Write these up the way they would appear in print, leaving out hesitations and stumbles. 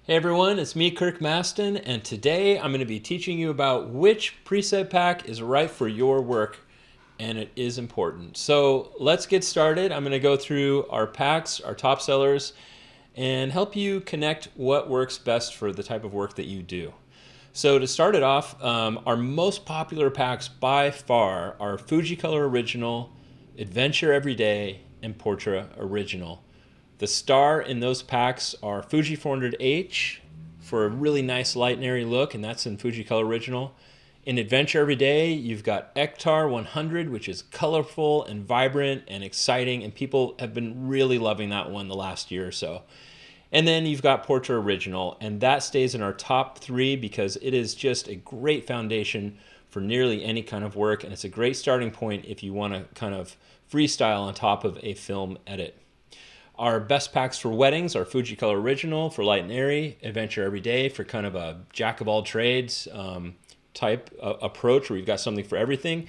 Hey everyone, it's me, Kirk Mastin, and today I'm going to be teaching you about which preset pack is right for your work, and it is important. So let's get started. I'm going to go through our packs, our top sellers, and help you connect what works best for the type of work that you do. So to start it off, our most popular packs by far are Fuji Color Original, Adventure Everyday, and Portra Original. The star in those packs are Fuji 400H for a really nice light and airy look, and that's in Fuji Color Original. In Adventure Everyday, you've got Ektar 100, which is colorful and vibrant and exciting, and people have been really loving that one the last year or so. And then you've got Portra Original, and that stays in our top three because it is just a great foundation for nearly any kind of work, and it's a great starting point if you want to kind of freestyle on top of a film edit. Our best packs for weddings are Fuji Color Original for light and airy, Adventure Everyday for kind of a jack of all trades type approach where you've got something for everything.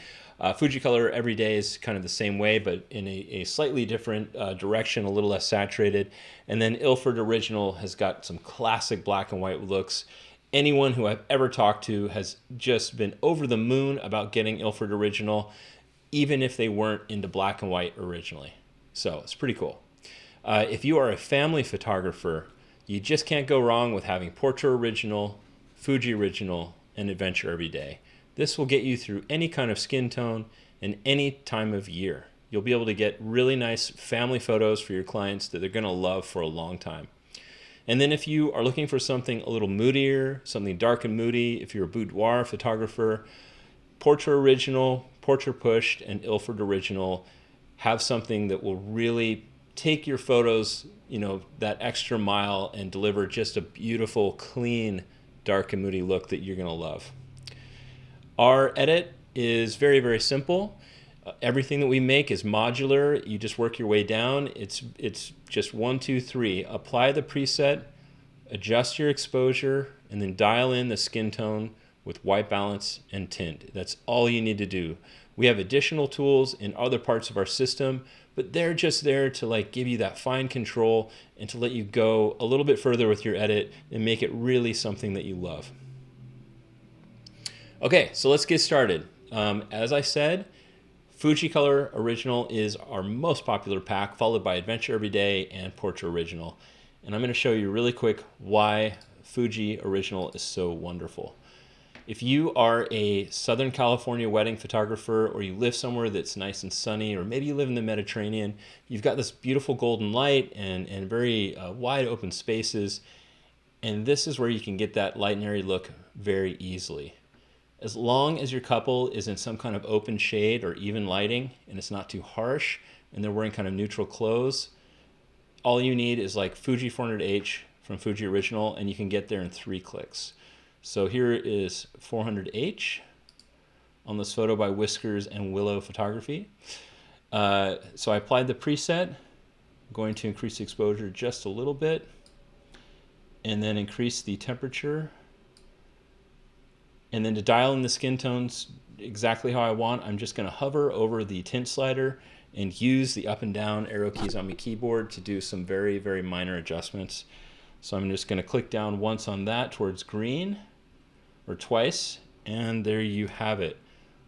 Fuji Color Everyday is kind of the same way, but in a slightly different direction, a little less saturated. And then Alfred Original has got some classic black and white looks. Anyone who I've ever talked to has just been over the moon about getting Alfred Original, even if they weren't into black and white originally. So it's pretty cool. If you are a family photographer, you just can't go wrong with having Portra Original, Fuji Original, and Adventure Everyday. This will get you through any kind of skin tone and any time of year. You'll be able to get really nice family photos for your clients that they're going to love for a long time. And then if you are looking for something a little moodier, something dark and moody, if you're a boudoir photographer, Portra Original, Portra Pushed, and Alfred Original have something that will really take your photos, that extra mile and deliver just a beautiful, clean, dark and moody look that you're going to love. Our edit is very, very simple. Everything that we make is modular. You just work your way down. It's just 1, 2, 3. Apply the preset, adjust your exposure, and then dial in the skin tone with white balance and tint. That's all you need to do. We have additional tools in other parts of our system, but they're just there to give you that fine control and to let you go a little bit further with your edit and make it really something that you love. Okay, so let's get started. As I said, Fuji Color Original is our most popular pack, followed by Adventure Everyday and Portra Original. And I'm going to show you really quick why Fuji Original is so wonderful. If you are a Southern California wedding photographer, or you live somewhere that's nice and sunny, or maybe you live in the Mediterranean, you've got this beautiful golden light and very wide open spaces, and this is where you can get that light and airy look very easily. As long as your couple is in some kind of open shade or even lighting, and it's not too harsh, and they're wearing kind of neutral clothes, all you need is Fuji 400H from Fuji Original, and you can get there in 3 clicks. So here is 400H on this photo by Whiskers and Willow Photography. So I applied the preset. I'm going to increase the exposure just a little bit, and then increase the temperature. And then to dial in the skin tones exactly how I want, I'm just going to hover over the tint slider and use the up and down arrow keys on my keyboard to do some very, very minor adjustments. So I'm just going to click down once on that towards green, or twice, and there you have it.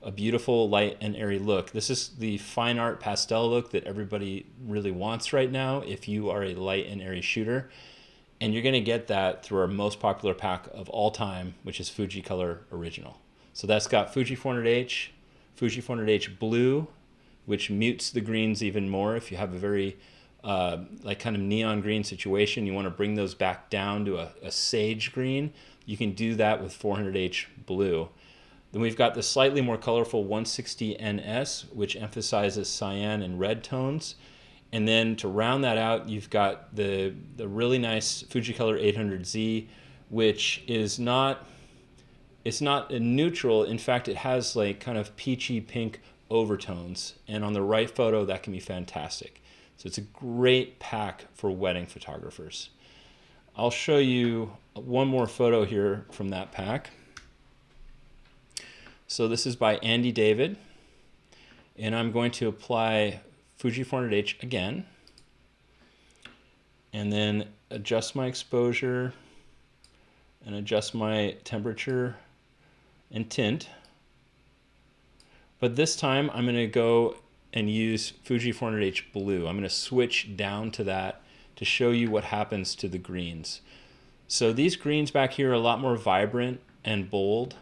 A beautiful light and airy look. This is the fine art pastel look that everybody really wants right now if you are a light and airy shooter. And you're going to get that through our most popular pack of all time, which is Fuji Color Original. So that's got Fuji 400H, Fuji 400H Blue, which mutes the greens even more. If you have a very kind of neon green situation, you want to bring those back down to a sage green, you can do that with 400H Blue. Then we've got the slightly more colorful 160NS, which emphasizes cyan and red tones. And then to round that out, you've got the really nice Fujicolor 800Z, which is it's not a neutral. In fact, it has kind of peachy pink overtones. And on the right photo, that can be fantastic. So it's a great pack for wedding photographers. I'll show you one more photo here from that pack. So this is by Andy David, and I'm going to apply Fuji 400H again, and then adjust my exposure and adjust my temperature and tint. But this time I'm going to go and use Fuji 400H blue. I'm going to switch down to that to show you what happens to the greens. So these greens back here are a lot more vibrant and bold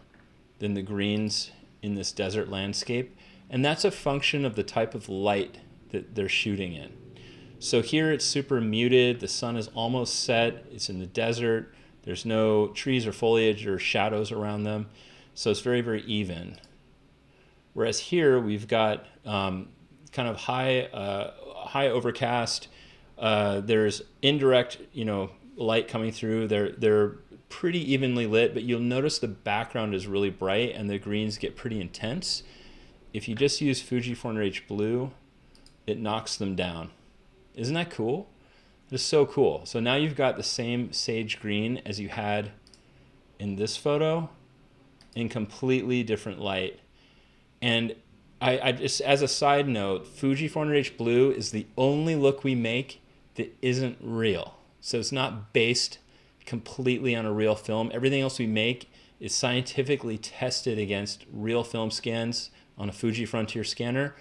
than the greens in this desert landscape. And that's a function of the type of light that they're shooting in. So here it's super muted. The sun is almost set. It's in the desert. There's no trees or foliage or shadows around them. So it's very, very even. Whereas here we've got kind of high overcast. There's indirect, light coming through. They're pretty evenly lit, but you'll notice the background is really bright and the greens get pretty intense. If you just use Fuji 400H blue, it knocks them down. Isn't that cool? It's so cool. So now you've got the same sage green as you had in this photo in completely different light. And I just, as a side note, Fuji 400H blue is the only look we make that isn't real. So it's not based completely on a real film. Everything else we make is scientifically tested against real film scans on a Fuji Frontier scanner.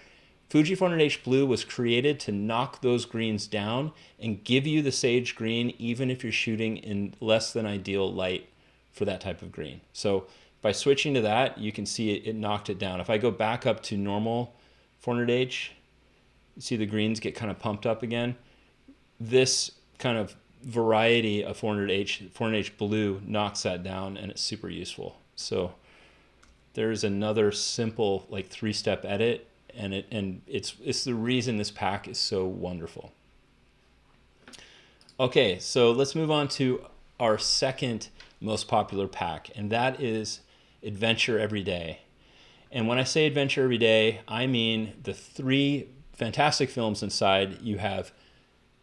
Fuji 400H blue was created to knock those greens down and give you the sage green even if you're shooting in less than ideal light for that type of green. So by switching to that, you can see it knocked it down. If I go back up to normal 400H, you see the greens get kind of pumped up again. This kind of variety of 400H blue knocks that down, and it's super useful. So there's another simple like 3-step edit, and it's the reason this pack is so wonderful. Okay, so let's move on to our second most popular pack, and that is Adventure Every Day. And when I say Adventure Every Day, I mean the 3 fantastic films inside. You have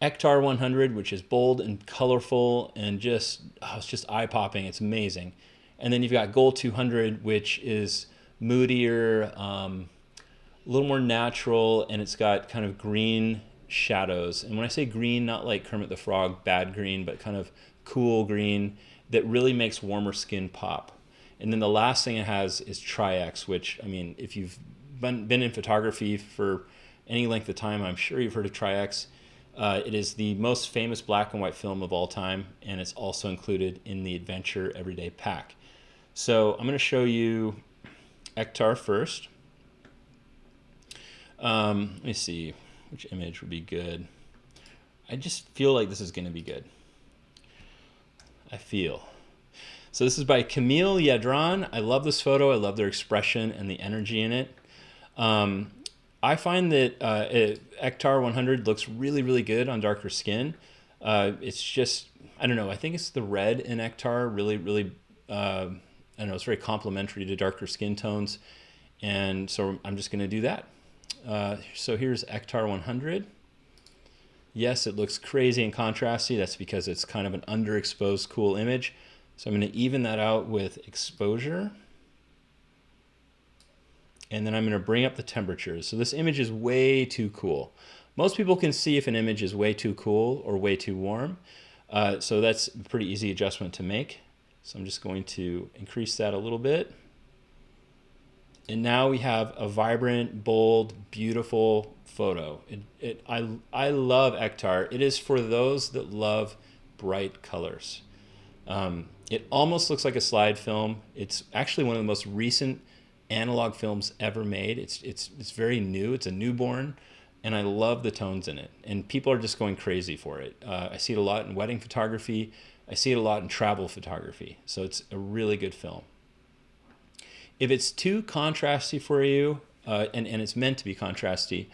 Ektar 100, which is bold and colorful and just, it's just eye-popping. It's amazing. And then you've got Gold 200, which is moodier, a little more natural, and it's got kind of green shadows. And when I say green, not like Kermit the Frog, bad green, but kind of cool green that really makes warmer skin pop. And then the last thing it has is Tri-X, which, I mean, if you've been in photography for any length of time, I'm sure you've heard of Tri-X. It is the most famous black and white film of all time, and it's also included in the Adventure Everyday pack. So I'm going to show you Ektar first. Let me see which image would be good. I just feel like this is going to be good. I feel. So this is by Camille Yadran. I love this photo. I love their expression and the energy in it. I find that Ektar 100 looks really, really good on darker skin. It's just, I don't know, I think it's the red in Ektar really, really, I don't know, it's very complementary to darker skin tones. And so I'm just going to do that. So here's Ektar 100. Yes, it looks crazy and contrasty. That's because it's kind of an underexposed, cool image. So I'm going to even that out with exposure. And then I'm going to bring up the temperatures. So this image is way too cool. Most people can see if an image is way too cool or way too warm. So that's a pretty easy adjustment to make. So I'm just going to increase that a little bit. And now we have a vibrant, bold, beautiful photo. I love Ektar. It is for those that love bright colors. It almost looks like a slide film. It's actually one of the most recent analog films ever made. It's very new. It's a newborn, and I love the tones in it. And people are just going crazy for it. I see it a lot in wedding photography. I see it a lot in travel photography. So it's a really good film. If it's too contrasty for you, and it's meant to be contrasty,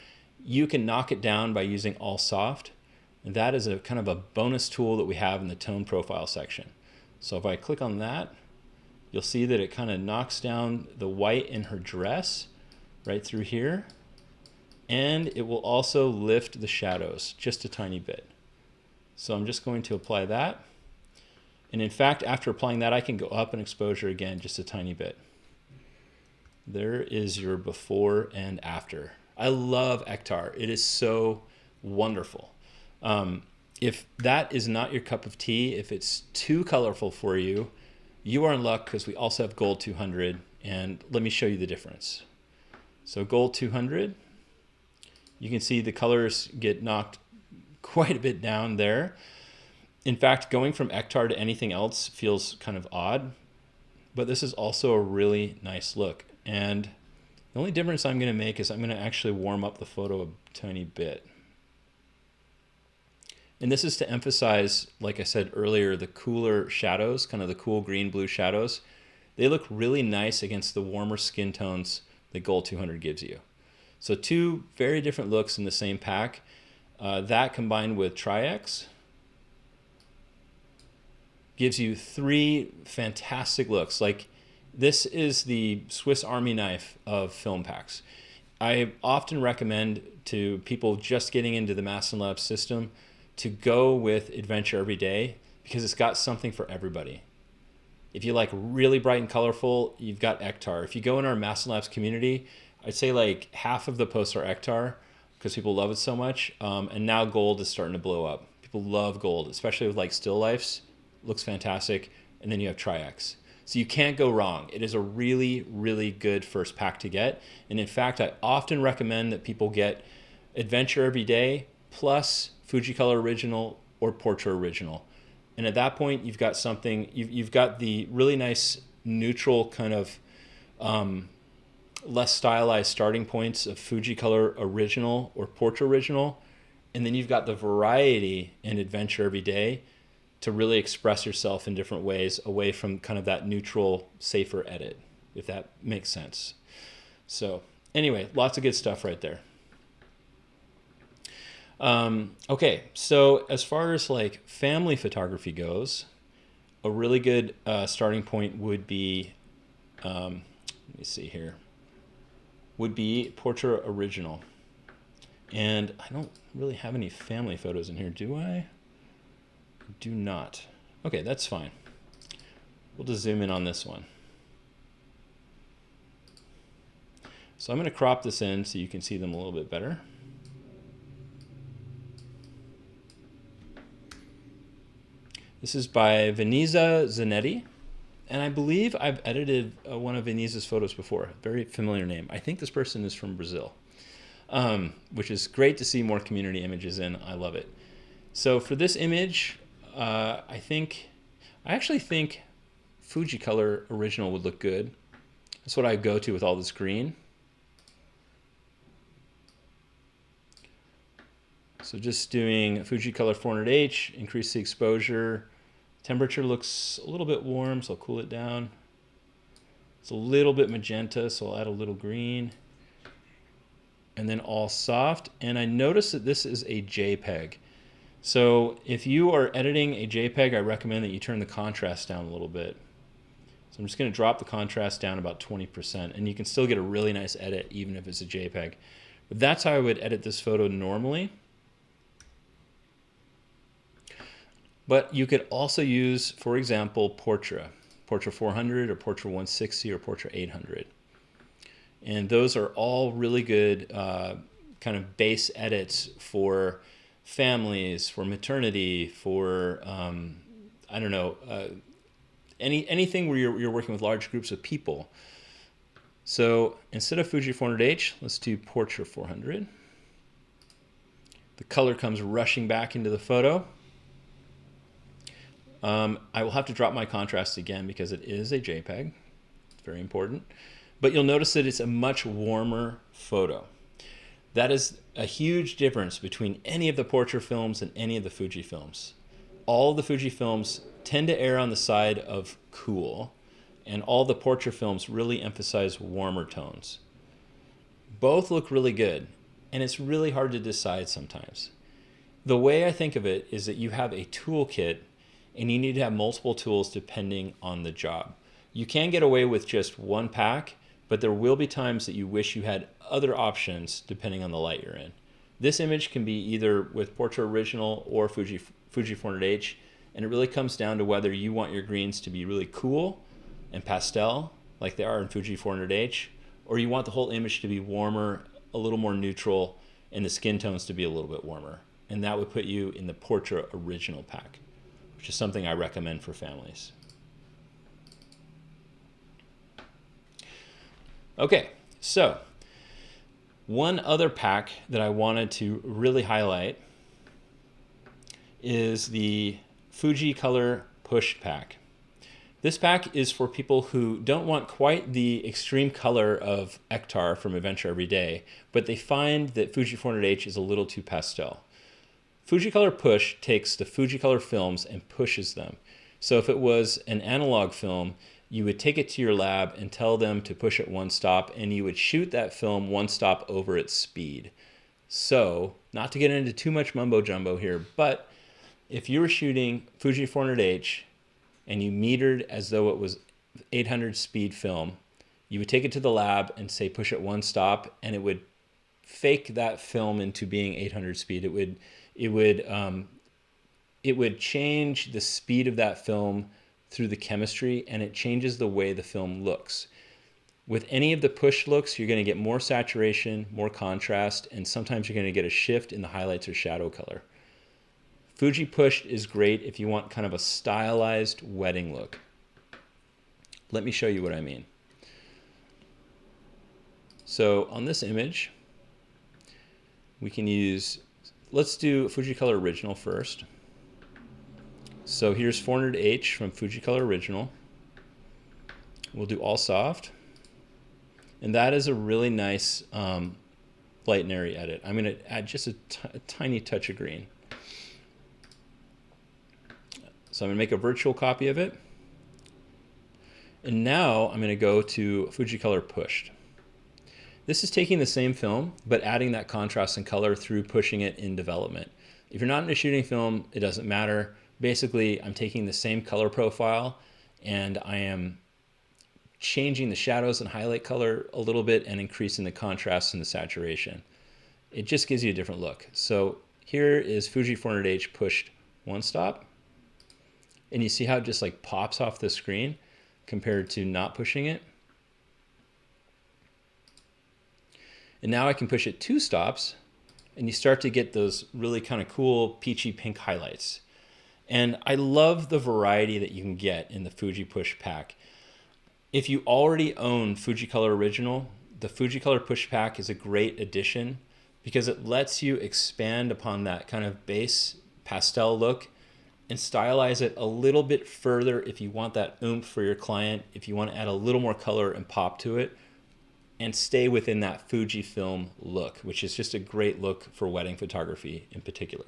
you can knock it down by using All Soft. And that is a kind of a bonus tool that we have in the tone profile section. So if I click on that, you'll see that it kind of knocks down the white in her dress right through here. And it will also lift the shadows just a tiny bit. So I'm just going to apply that. And in fact, after applying that, I can go up in exposure again just a tiny bit. There is your before and after. I love Ektar. It is so wonderful. If that is not your cup of tea, if it's too colorful for you, you are in luck because we also have gold 200, and let me show you the difference. So gold 200, you can see the colors get knocked quite a bit down there. In fact, going from Ektar to anything else feels kind of odd, but this is also a really nice look. And the only difference I'm going to make is I'm going to actually warm up the photo a tiny bit. And this is to emphasize, like I said earlier, the cooler shadows, kind of the cool green-blue shadows. They look really nice against the warmer skin tones that Gold 200 gives you. So two very different looks in the same pack. That combined with Tri-X gives you three fantastic looks. Like, this is the Swiss Army knife of film packs. I often recommend to people just getting into the Mastin Lab system to go with Adventure Every Day because it's got something for everybody. If you like really bright and colorful, you've got Ektar. If you go in our Mastin Labs community, I'd say like half of the posts are Ektar because people love it so much. And now gold is starting to blow up. People love gold, especially with like still lifes. Looks fantastic. And then you have Tri-X. So you can't go wrong. It is a really, really good first pack to get. And in fact, I often recommend that people get Adventure Every Day plus Fuji Color Original or Portra Original. And at that point, you've got something, you've got the really nice neutral kind of less stylized starting points of Fuji Color Original or Portra Original. And then you've got the variety in Adventure Every Day to really express yourself in different ways away from kind of that neutral, safer edit, if that makes sense. So anyway, lots of good stuff right there. Okay, so as far as like family photography goes, a really good starting point would be, let me see here, would be Portra Original. And I don't really have any family photos in here, do I? Do not. Okay, that's fine. We'll just zoom in on this one. So I'm going to crop this in so you can see them a little bit better. This is by Veneza Zanetti, and I believe I've edited one of Veneza's photos before. Very familiar name. I think this person is from Brazil, which is great to see more community images in. I love it. So for this image, I actually think Fuji Color Original would look good. That's what I go to with all this green. So just doing Fuji Color 400H, increase the exposure. Temperature looks a little bit warm, so I'll cool it down. It's a little bit magenta, so I'll add a little green. And then all soft. And I noticed that this is a JPEG. So if you are editing a JPEG, I recommend that you turn the contrast down a little bit. So I'm just going to drop the contrast down about 20%, and you can still get a really nice edit even if it's a JPEG. But that's how I would edit this photo normally. But you could also use, for example, Portra 400 or Portra 160 or Portra 800. And those are all really good kind of base edits for families, for maternity, for, I don't know, anything where you're working with large groups of people. So instead of Fuji 400H, let's do Portra 400. The color comes rushing back into the photo. I will have to drop my contrast again because it is a JPEG. It's very important. But you'll notice that it's a much warmer photo. That is a huge difference between any of the Portra films and any of the Fuji films. All the Fuji films tend to err on the side of cool, and all the Portra films really emphasize warmer tones. Both look really good, and it's really hard to decide sometimes. The way I think of it is that you have a toolkit and you need to have multiple tools depending on the job. You can get away with just one pack, but there will be times that you wish you had other options depending on the light you're in. This image can be either with Portra Original or Fuji 400H, and it really comes down to whether you want your greens to be really cool and pastel, like they are in Fuji 400H, or you want the whole image to be warmer, a little more neutral, and the skin tones to be a little bit warmer. And that would put you in the Portra Original pack, which is something I recommend for families. Okay, so one other pack that I wanted to really highlight is the Fuji Color Push Pack. This pack is for people who don't want quite the extreme color of Ektar from Adventure Every Day, but they find that Fuji 400H is a little too pastel. Fuji Color Push takes the Fuji Color films and pushes them. So if it was an analog film, you would take it to your lab and tell them to push it one stop, and you would shoot that film one stop over its speed. So, not to get into too much mumbo jumbo here, but if you were shooting Fuji 400H and you metered as though it was 800 speed film, you would take it to the lab and say push it one stop, and it would fake that film into being 800 speed. It would change the speed of that film through the chemistry, and it changes the way the film looks. With any of the push looks, you're going to get more saturation, more contrast, and sometimes you're going to get a shift in the highlights or shadow color. Fuji Pushed is great if you want kind of a stylized wedding look. Let me show you what I mean. So on this image, we can use, let's do Fuji Color Original first. So here's 400H from Fuji Color Original. We'll do all soft. And that is a really nice light and airy edit. I'm going to add just a tiny touch of green. So I'm going to make a virtual copy of it. And now I'm going to go to Fuji Color Pushed. This is taking the same film, but adding that contrast and color through pushing it in development. If you're not into shooting film, it doesn't matter. Basically, I'm taking the same color profile and I am changing the shadows and highlight color a little bit and increasing the contrast and the saturation. It just gives you a different look. So here is Fuji 400H pushed one stop. And you see how it just like pops off the screen compared to not pushing it. And now I can push it two stops and you start to get those really kind of cool peachy pink highlights. And I love the variety that you can get in the Fuji Push Pack. If you already own Fuji Color Original, the Fuji Color Push Pack is a great addition because it lets you expand upon that kind of base pastel look and stylize it a little bit further if you want that oomph for your client, if you want to add a little more color and pop to it, and stay within that Fujifilm look, which is just a great look for wedding photography in particular.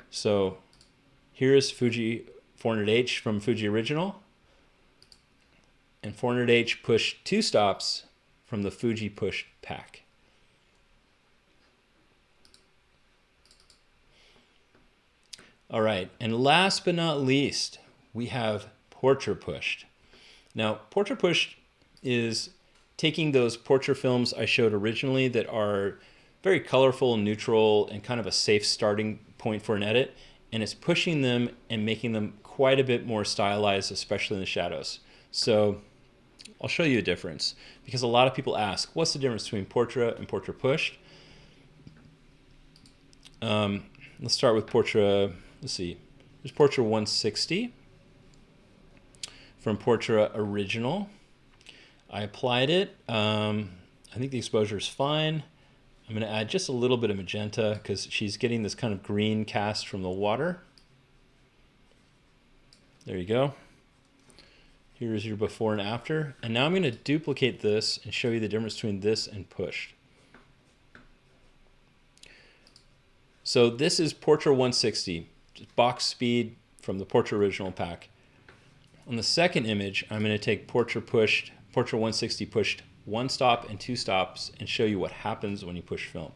So here's Fuji 400H from Fuji Original, and 400H push two stops from the Fuji Push Pack. All right, and last but not least, we have Portrait Pushed. Now, Portrait Pushed is taking those portrait films I showed originally that are very colorful and neutral and kind of a safe starting point for an edit, and it's pushing them and making them quite a bit more stylized, especially in the shadows. So I'll show you a difference because a lot of people ask, what's the difference between Portrait and Portrait Pushed? Let's start with Portrait. Let's see. There's Portrait 160 from Portrait Original. I applied it. I think the exposure is fine. I'm going to add just a little bit of magenta because she's getting this kind of green cast from the water. There you go. Here's your before and after. And now I'm going to duplicate this and show you the difference between this and pushed. So this is Portrait 160, just box speed from the Portrait Original pack. On the second image, I'm going to take Portrait 160 pushed one stop and two stops and show you what happens when you push film.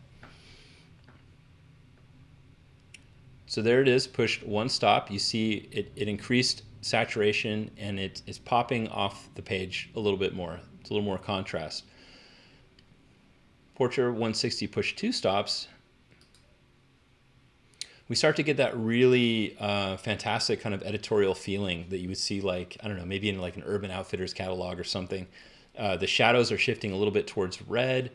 So there it is, pushed one stop. You see it increased saturation and it's popping off the page a little bit more. It's a little more contrast. Portrait 160 pushed two stops. We start to get that really fantastic kind of editorial feeling that you would see, like, I don't know, maybe in like an Urban Outfitters catalog or something. The shadows are shifting a little bit towards red.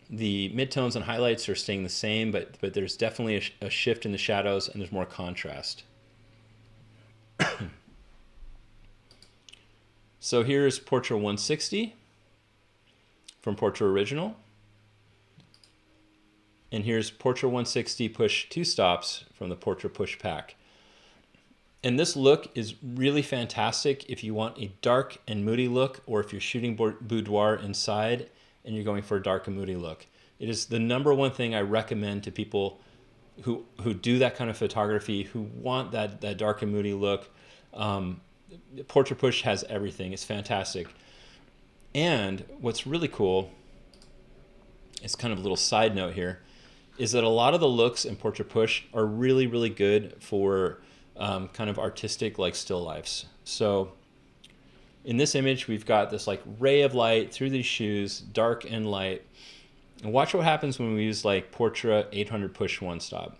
The midtones and highlights are staying the same, but there's definitely a shift in the shadows and there's more contrast. So here's Portrait 160. from Portrait Original. And here's Portrait 160 push 2 stops from the Portrait Push pack. And this look is really fantastic if you want a dark and moody look, or if you're shooting boudoir inside and you're going for a dark and moody look. It is the #1 thing I recommend to people who do that kind of photography, who want that dark and moody look. Portrait Push has everything. It's fantastic. And what's really cool, it's kind of a little side note here, is that a lot of the looks in Portrait Push are really, really good for kind of artistic like still lifes. So in this image, we've got this like ray of light through these shoes, dark and light. And watch what happens when we use like Portrait 800 push 1 stop.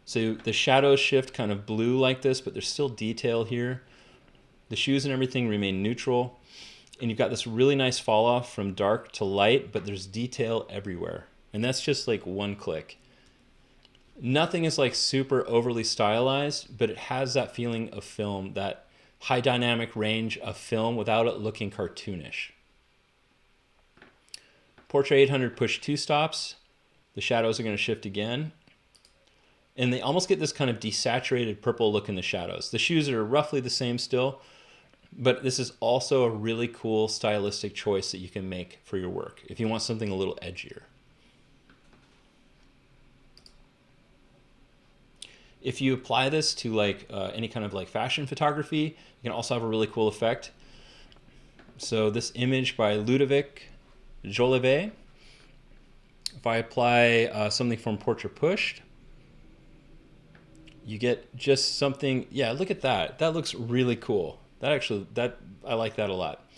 So the shadows shift kind of blue like this, but there's still detail here. The shoes and everything remain neutral. And you've got this really nice fall off from dark to light, but there's detail everywhere. And that's just like 1 click. Nothing is like super overly stylized, but it has that feeling of film, that high dynamic range of film without it looking cartoonish. Portrait 800 push 2 stops. The shadows are going to shift again. And they almost get this kind of desaturated purple look in the shadows. The shoes are roughly the same still, but this is also a really cool stylistic choice that you can make for your work if you want something a little edgier. If you apply this to like any kind of like fashion photography, you can also have a really cool effect. So this image by Ludovic Jolivet, if I apply something from Portrait Pushed, you get just something, yeah, look at that. That looks really cool. I like that a lot.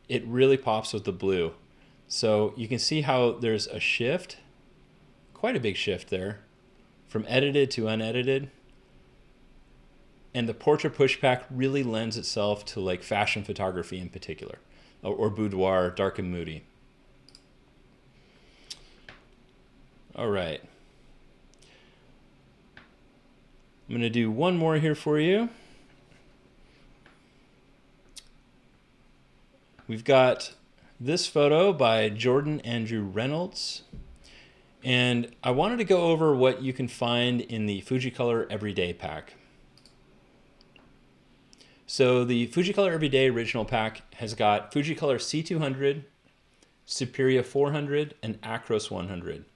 It really pops with the blue. So you can see how there's a shift, quite a big shift there, from edited to unedited. And the Portrait Push pack really lends itself to like fashion photography in particular, or boudoir, dark and moody. All right. I'm going to do one more here for you. We've got this photo by Jordan Andrew Reynolds. And I wanted to go over what you can find in the Fujicolor Everyday pack. So the Fujicolor Everyday Original pack has got Fujicolor C200, Superia 400, and Acros 100.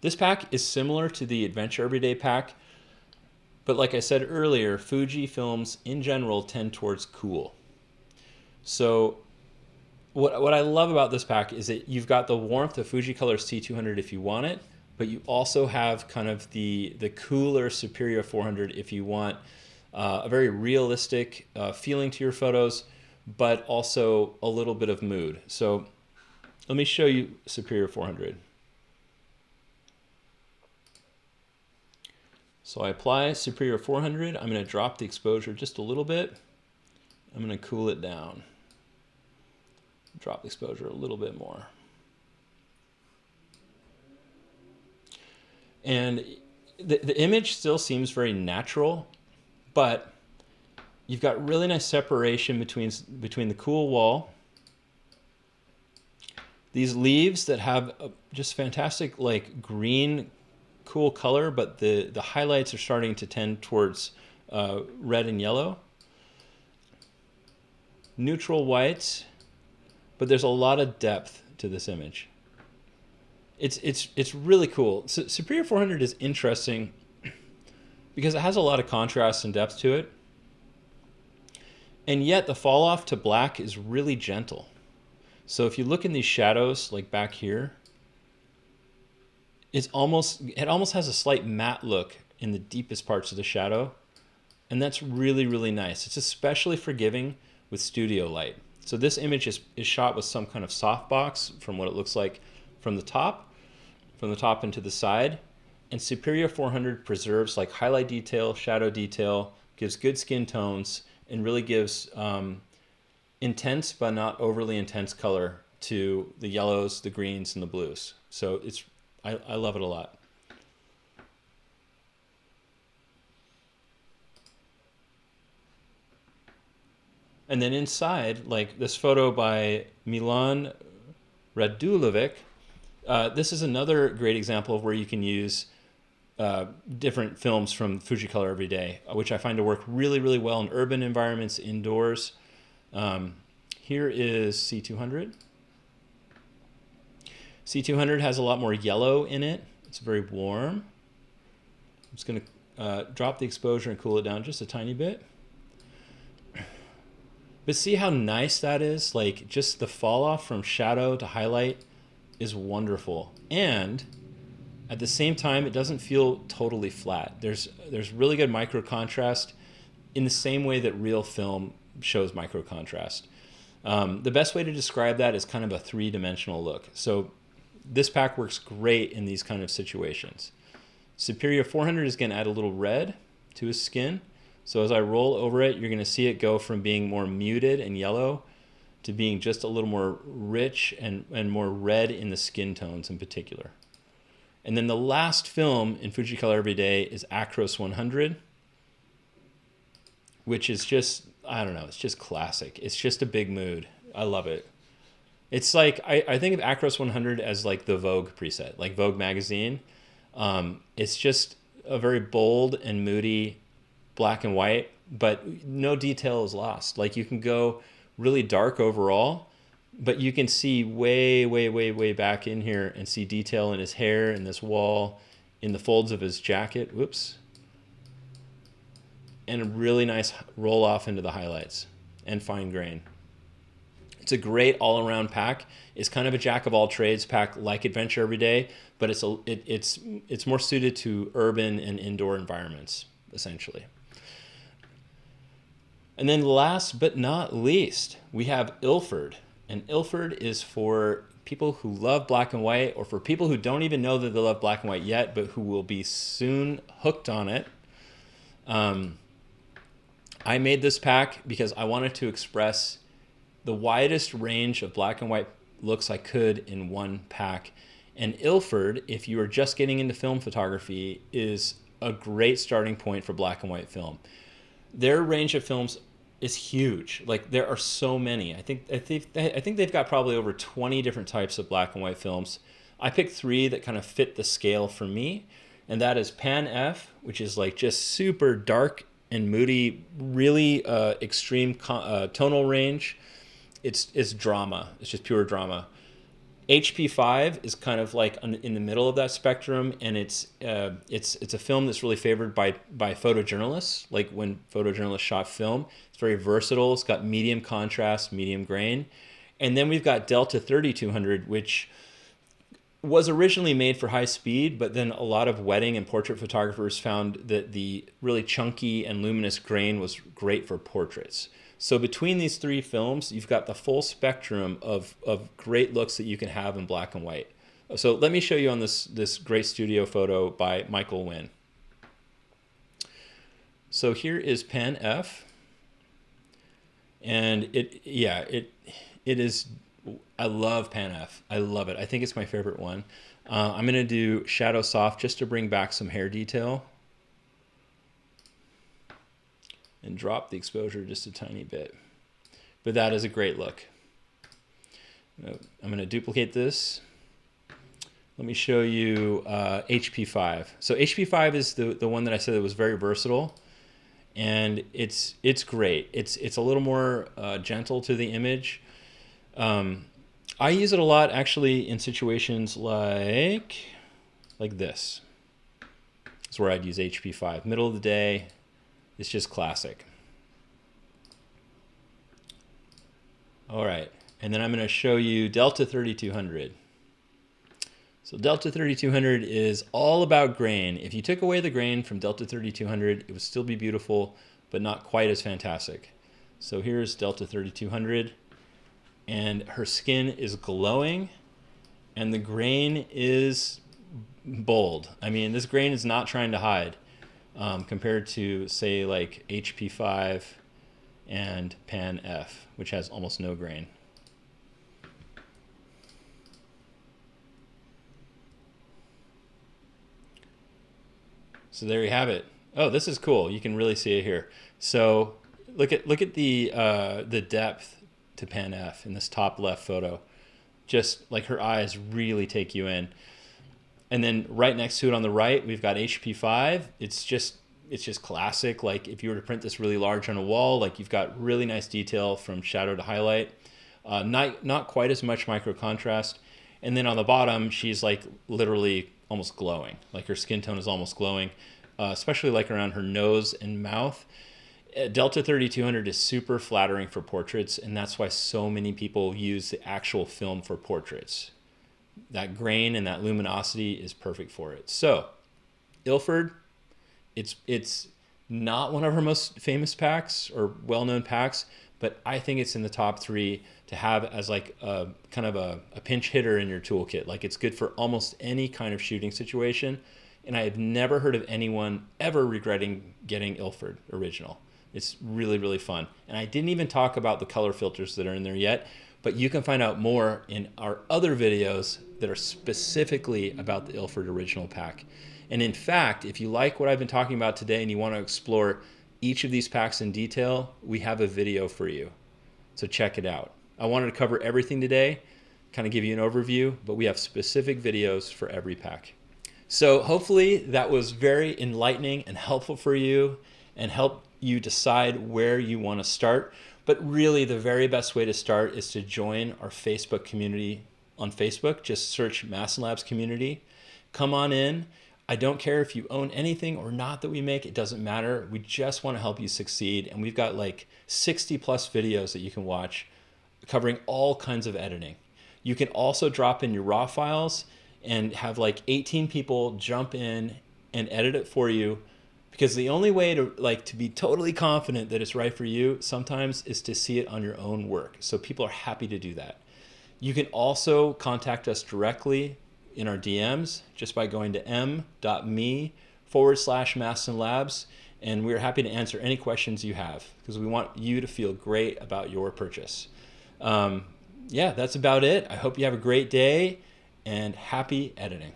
This pack is similar to the Adventure Everyday pack, but like I said earlier, Fuji films in general tend towards cool. So what I love about this pack is that you've got the warmth of Fujicolor C200 if you want it, but you also have kind of the cooler Superia 400 if you want a very realistic feeling to your photos, but also a little bit of mood. So let me show you Superia 400. So I apply Superia 400. I'm going to drop the exposure just a little bit. I'm going to cool it down. Drop the exposure a little bit more. And the image still seems very natural, but you've got really nice separation between the cool wall, these leaves that have just fantastic like green cool color, but the highlights are starting to tend towards red and yellow, neutral whites, but there's a lot of depth to this image. It's really cool. So Superia 400 is interesting because it has a lot of contrast and depth to it, and yet the fall off to black is really gentle. So if you look in these shadows, like back here, it almost has a slight matte look in the deepest parts of the shadow, and that's really, really nice. It's especially forgiving with studio light. So this image is shot with some kind of softbox from what it looks like from the top into the side. And Superia 400 preserves like highlight detail, shadow detail, gives good skin tones, and really gives intense but not overly intense color to the yellows, the greens, and the blues. So I love it a lot. And then inside, like this photo by Milan Radulovic, this is another great example of where you can use different films from Fuji Color Everyday, which I find to work really, really well in urban environments, indoors. Here is C200. C200 has a lot more yellow in it. It's very warm. I'm just going to drop the exposure and cool it down just a tiny bit. But see how nice that is? Like just the fall off from shadow to highlight is wonderful. And at the same time, it doesn't feel totally flat. There's really good micro contrast in the same way that real film shows micro contrast. The best way to describe that is kind of a three-dimensional look. So this pack works great in these kind of situations. Superior 400 is going to add a little red to his skin. So as I roll over it, you're going to see it go from being more muted and yellow to being just a little more rich and more red in the skin tones in particular. And then the last film in Fuji Color Everyday is Acros 100, which is just, I don't know, it's just classic. It's just a big mood. I love it. It's like, I think of Acros 100 as like the Vogue preset, like Vogue magazine. It's just a very bold and moody black and white, but no detail is lost. Like you can go really dark overall, but you can see way, way, way, way back in here and see detail in his hair, in this wall, in the folds of his jacket. Whoops. And a really nice roll off into the highlights and fine grain. It's a great all-around pack. It's kind of a jack of all trades pack like Adventure Everyday, but it's more suited to urban and indoor environments, essentially. And then last but not least, we have Ilford. And Ilford is for people who love black and white, or for people who don't even know that they love black and white yet, but who will be soon hooked on it. I made this pack because I wanted to express the widest range of black and white looks I could in one pack. And Ilford, if you are just getting into film photography, is a great starting point for black and white film. Their range of films is huge. Like there are so many. I think they've got probably over 20 different types of black and white films. I picked 3 that kind of fit the scale for me, and that is Pan F, which is like just super dark and moody, really extreme tonal range. It's drama. It's just pure drama. HP5 is kind of like in the middle of that spectrum, and it's a film that's really favored by photojournalists. Like when photojournalists shot film, it's very versatile. It's got medium contrast, medium grain, and then we've got Delta 3200, which was originally made for high speed, but then a lot of wedding and portrait photographers found that the really chunky and luminous grain was great for portraits. So between these 3 films, you've got the full spectrum of great looks that you can have in black and white. So let me show you on this great studio photo by Michael Wynn. So here is Pan F. And it is, I love Pan F. I love it. I think it's my favorite one. I'm going to do Shadow Soft just to bring back some hair detail. And drop the exposure just a tiny bit. But that is a great look. I'm going to duplicate this. Let me show you HP5. So HP5 is the one that I said that was very versatile. And it's great. It's a little more gentle to the image. I use it a lot actually in situations like this. That's where I'd use HP5. Middle of the day. It's just classic. All right, and then I'm going to show you Delta 3200. So Delta 3200 is all about grain. If you took away the grain from Delta 3200, it would still be beautiful, but not quite as fantastic. So here's Delta 3200, and her skin is glowing, and the grain is bold. I mean, this grain is not trying to hide. Compared to, say, like HP5 and Pan F, which has almost no grain. So there you have it. Oh, this is cool. You can really see it here. So look at the depth to pan F in this top left photo. Just like her eyes really take you in. And then right next to it on the right, we've got HP5. It's just classic. Like if you were to print this really large on a wall, like you've got really nice detail from shadow to highlight. Not quite as much micro contrast. And then on the bottom, she's like literally almost glowing. Like her skin tone is almost glowing, especially like around her nose and mouth. Delta 3200 is super flattering for portraits, and that's why so many people use the actual film for portraits. That grain and that luminosity is perfect for it. So, Ilford, it's not one of our most famous packs or well-known packs, but I think it's in the top 3 to have as like a kind of a pinch hitter in your toolkit. Like it's good for almost any kind of shooting situation, and I have never heard of anyone ever regretting getting Ilford original. It's really, really fun. And I didn't even talk about the color filters that are in there yet, but you can find out more in our other videos that are specifically about the Ilford original pack. And in fact, if you like what I've been talking about today and you want to explore each of these packs in detail, we have a video for you. So check it out. I wanted to cover everything today, kind of give you an overview, but we have specific videos for every pack. So hopefully that was very enlightening and helpful for you and help you decide where you want to start. But really the very best way to start is to join our Facebook community on Facebook. Just search Mastin Labs community. Come on in. I don't care if you own anything or not that we make. It doesn't matter. We just want to help you succeed. And we've got like 60 plus videos that you can watch covering all kinds of editing. You can also drop in your raw files and have like 18 people jump in and edit it for you. Because the only way to be totally confident that it's right for you sometimes is to see it on your own work. So people are happy to do that. You can also contact us directly in our DMs just by going to m.me/Mastin Labs, and we're happy to answer any questions you have because we want you to feel great about your purchase. Yeah, that's about it. I hope you have a great day and happy editing.